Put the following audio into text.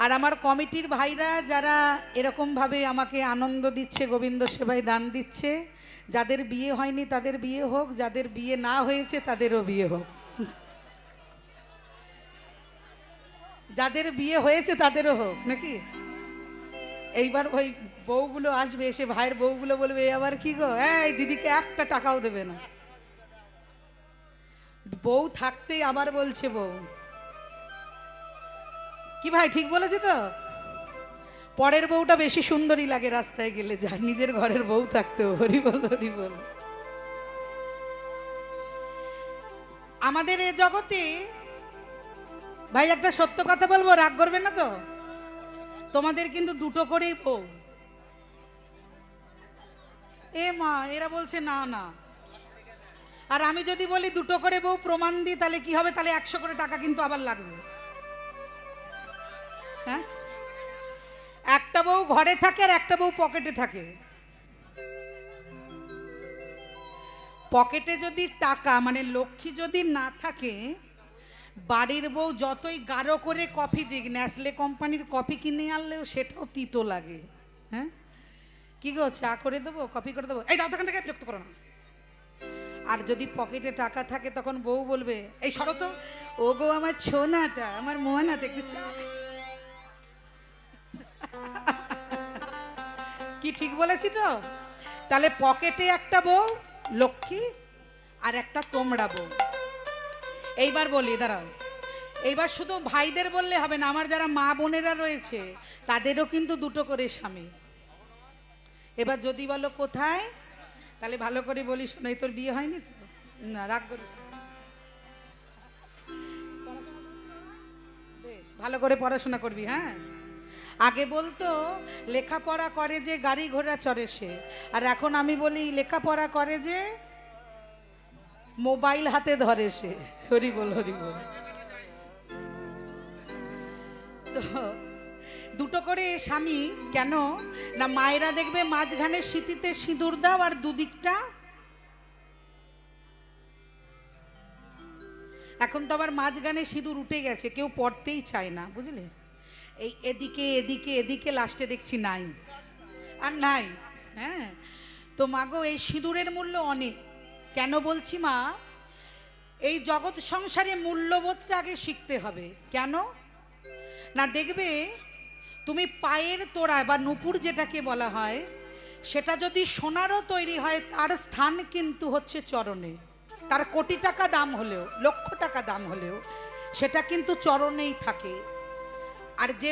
আর আমার কমিটির ভাইরা যারা এরকমভাবে আমাকে আনন্দ দিচ্ছে, গোবিন্দ সেবায় দান দিচ্ছে, যাদের বিয়ে হয়নি তাদের বিয়ে হোক, যাদের বিয়ে না হয়েছে তাদেরও বিয়ে হোক, যাদের বিয়ে হয়েছে তাদেরও হোক নাকি। এইবার ওই বউগুলো আসবে, এসে ভাইয়ের বউগুলো বলবে আবার কি গো, এই দিদিকে একটা টাকাও দেবে না। বউ থাকতেই আবার বলছে বউ, কি ভাই ঠিক বলেছি তো? পরের বউটা বেশি সুন্দরী লাগে রাস্তায় গেলে, যা নিজের ঘরের বউ থাকতেও। হরি বল হরি বল। আমাদের এ জগতে ভাই একটা সত্য কথা বলবো, রাগ করবে না তো? তোমাদের কিন্তু দুটো করেই বউ। এ মা, এরা বলছে না না। আর আমি যদি বলি দুটো করে বউ প্রমাণ দিই, তাহলে কি হবে? তাহলে 100 করে টাকা কিন্তু আবার লাগবে। হ্যাঁ, একটা বউ ঘরে থাকে আর একটা বউ পকেটে থাকে। পকেটে যদি টাকা মানে লক্ষ্মী যদি না থাকে, বাড়ির বউ যতই গাঢ় করে কফি দিক, নেসলে কোম্পানির কফি কিনে আনলেও সেটাও তিতো লাগে। হ্যাঁ, কি গো চা করে দেবো, কফি করে দেবো, এই দাও দোকান থেকে, বিরক্ত করো না। আর যদি পকেটে টাকা থাকে তখন বউ বলবে, এই সরো তো, ও গো আমার ছোনাটা, আমার মোহনাতে একটু চা। কি ঠিক বলেছি তো? তাহলে পকেটে একটা বউ লক্ষ্মী আর একটা তোমরা বউ। এইবার বলি, দাঁড়াও, এইবার শুধু ভাইদের বললে হবে না, আমার যারা মা বোনেরা রয়েছে তাদেরও কিন্তু দুটো করে স্বামী। এবার যদি বলো কোথায়, তাহলে ভালো করে বলি, শোনাই তোর বিয়ে হয়নি তো, না রাগ করিস, বেশ ভালো করে পড়াশোনা করবি। হ্যাঁ, আগে বলতো লেখাপড়া করে যে গাড়ি ঘোড়া চড়ে সে, আর এখন আমি বলি লেখাপড়া করে যে মোবাইল হাতে ধরে সে। হরি বল হরি বল। তো দুটো করে স্বামী কেন না, মায়েরা দেখবে মাঝখানে সিঁথিতে সিঁদুর দাও আর দুদিকটা। এখন তো আবার মাঝখানে সিঁদুর উঠে গেছে, কেউ পড়তেই চায় না, বুঝলে। এই এদিকে এদিকে এদিকে লাস্টে দেখছি নাই আর নাই। হ্যাঁ, তো মাগো এই সিঁদুরের মূল্য অনেক। কেন বলছি মা, এই জগৎ সংসারে মূল্যবোধটা আগে শিখতে হবে। কেন না, দেখবে তুমি পায়ের তোড়ায় বা নুপুর যেটাকে বলা হয়, সেটা যদি সোনারও তৈরি হয়, তার স্থান কিন্তু হচ্ছে চরণে। তার কোটি টাকা দাম হলেও, লক্ষ টাকা দাম হলেও, সেটা কিন্তু চরণেই থাকে। আর যে